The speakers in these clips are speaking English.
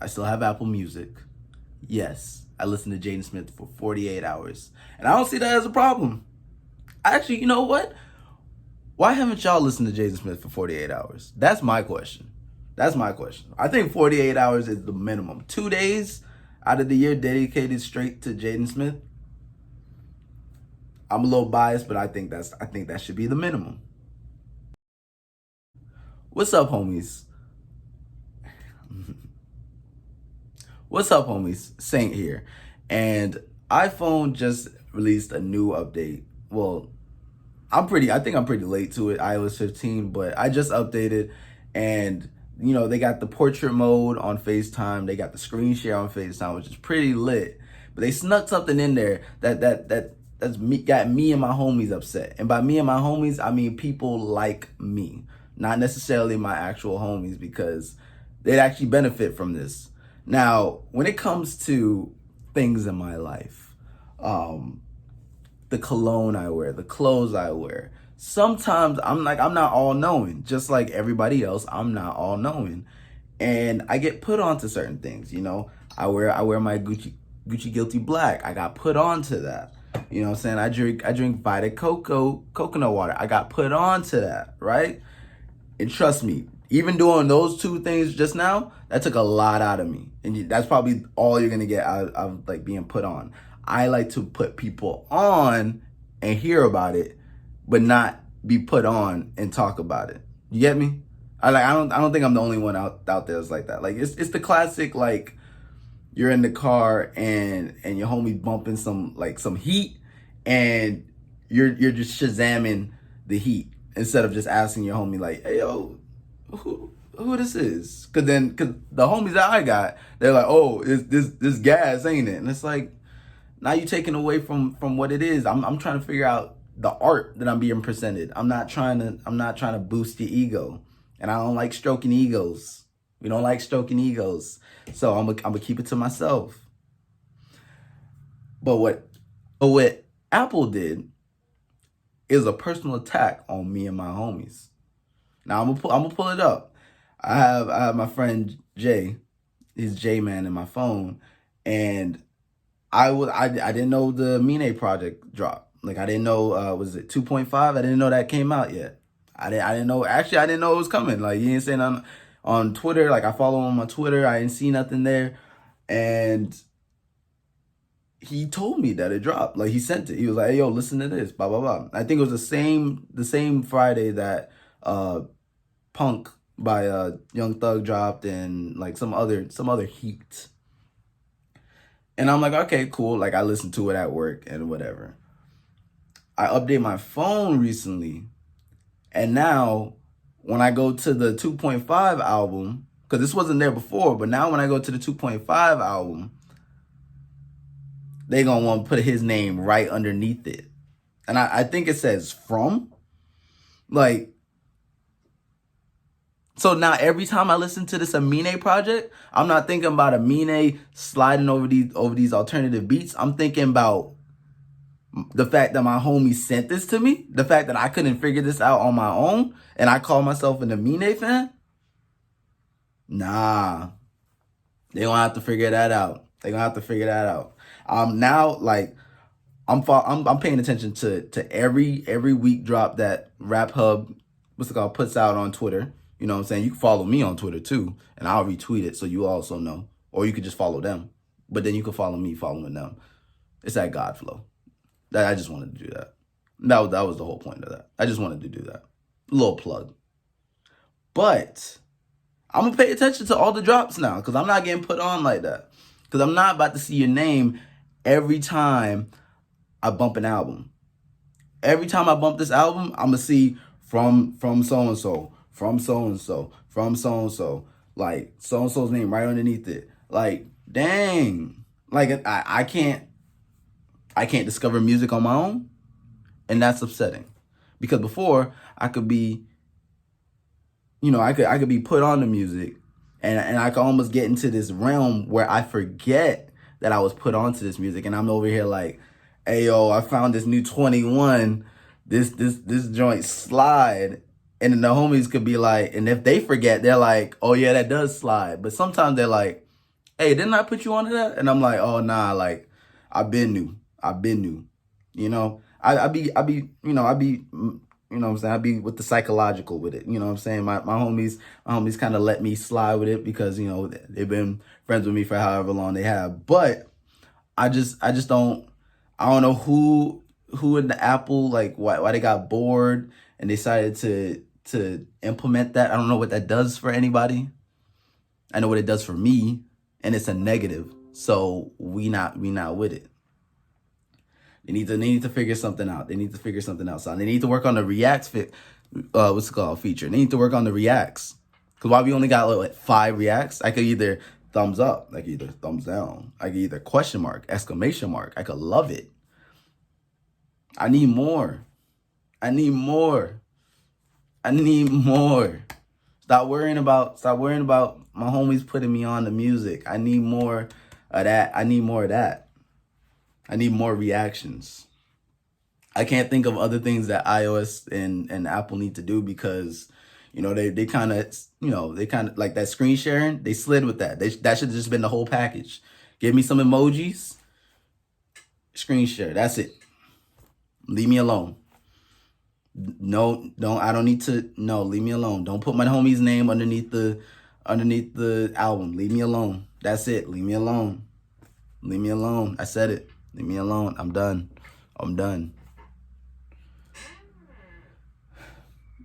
I still have Apple Music. Yes, I listen to Jaden Smith for 48 hours. And I don't see that as a problem. Actually, you know what? Why haven't y'all listened to Jaden Smith for 48 hours? That's my question. That's my question. I think 48 hours is the minimum. 2 days out of the year dedicated straight to Jaden Smith. I'm a little biased, but I think that should be the minimum. What's up, homies? What's up, homies? Saint here. And iPhone just released a new update. Well, I think I'm pretty late to it, iOS 15, but I just updated, and they got the portrait mode on FaceTime, they got the screen share on FaceTime, which is pretty lit. But they snuck something in there got me and my homies upset. And by me and my homies, I mean people like me, not necessarily my actual homies, because they'd actually benefit from this. Now, when it comes to things in my life, the cologne I wear, the clothes I wear, sometimes I'm not all knowing. Just like everybody else, I'm not all knowing. And I get put onto certain things, I wear my Gucci Guilty Black. I got put onto that. You know what I'm saying? I drink Vita Coco coconut water. I got put onto that, right? And trust me, even doing those two things just now, that took a lot out of me. And that's probably all you're gonna get out of like being put on. I like to put people on and hear about it, but not be put on and talk about it. You get me? I don't think I'm the only one out there that's like that. Like it's the classic, like, you're in the car and your homie bumping some heat, and you're just shazamming the heat instead of just asking your homie like, hey yo, who this is? Cause the homies that I got, they're like, oh, it's this gas, ain't it? And it's like, now you're taking away from what it is. I'm trying to figure out the art that I'm being presented. I'm not trying to boost your ego, and I don't like stroking egos. We don't like stroking egos. So I'm gonna keep it to myself. But what Apple did is a personal attack on me and my homies. Now I'm gonna pull it up. I have my friend Jay, he's J-Man in my phone, and I didn't know the Mine project dropped. Like, I didn't know, was it 2.5? I didn't know that came out yet. I didn't know, actually I didn't know it was coming. Like, he didn't say nothing on Twitter. Like, I follow him on Twitter. I didn't see nothing there. And he told me that it dropped. Like, he sent it. He was like, hey, yo, listen to this, blah, blah, blah. I think it was the same Friday that Punk by Young Thug dropped, and like some other heat. And I'm like, okay, cool. Like, I listened to it at work and whatever. I updated my phone recently, and now when I go to the 2.5 album, because this wasn't there before, but now when I go to the 2.5 album, they gonna want to put his name right underneath it. And I think it says from. Like, so now every time I listen to this Amine project, I'm not thinking about Amine sliding over these alternative beats. I'm thinking about the fact that my homie sent this to me, the fact that I couldn't figure this out on my own, and I call myself an Amine fan. Nah, they gonna have to figure that out. Now, like, I'm paying attention to every week drop that Rap Hub, puts out on Twitter. You know what I'm saying? You can follow me on Twitter too, and I'll retweet it so you also know. Or you could just follow them. But then you can follow me following them. It's that Godflow. I just wanted to do that. That was the whole point of that. I just wanted to do that. Little plug. But I'm going to pay attention to all the drops now, because I'm not getting put on like that. Because I'm not about to see your name every time I bump an album. Every time I bump this album, I'm going to see from so-and-so, from so-and-so, from so-and-so. Like, so-and-so's name right underneath it. Like, dang. Like, I can't discover music on my own, and that's upsetting. Because before, I could be, I could be put on the music, and I could almost get into this realm where I forget that I was put onto this music, and I'm over here like, hey yo, I found this new 21, this joint slide, and then the homies could be like, and if they forget, they're like, oh yeah, that does slide. But sometimes they're like, hey, didn't I put you onto that? And I'm like, oh nah, like I've been new. I've been new. You know, I be, you know what I'm saying? I be with the psychological with it. You know what I'm saying? My homies kind of let me slide with it because, you know, they've been friends with me for however long they have. But I just I don't know who in the Apple, like why they got bored and decided to implement that. I don't know what that does for anybody. I know what it does for me, and it's a negative. So we not with it. They need to figure something out. They need to figure something else out. They need to work on the Reacts what's it called, feature. They need to work on the Reacts. Cause why we only got like 5 Reacts, I could either thumbs up, I could either thumbs down, I could either question mark, exclamation mark. I could love it. I need more. I need more. I need more. Stop worrying about my homies putting me on the music. I need more of that. I need more of that. I need more reactions. I can't think of other things that iOS and Apple need to do because, you know, they kind of, you know, they kind of like that screen sharing. They slid with that. That should have just been the whole package. Give me some emojis, screen share. That's it. Leave me alone. No, don't. I don't need to. No, leave me alone. Don't put my homie's name underneath the album. Leave me alone. That's it. Leave me alone. Leave me alone. I said it. Leave me alone. I'm done. I'm done.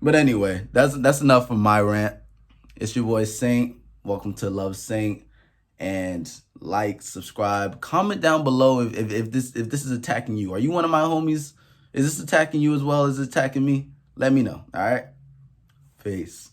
But anyway, that's enough for my rant. It's your boy Saint. Welcome to Love Saint. And like, subscribe, comment down below if this is attacking you. Are you one of my homies? Is this attacking you as well as it's attacking me? Let me know. All right. Peace.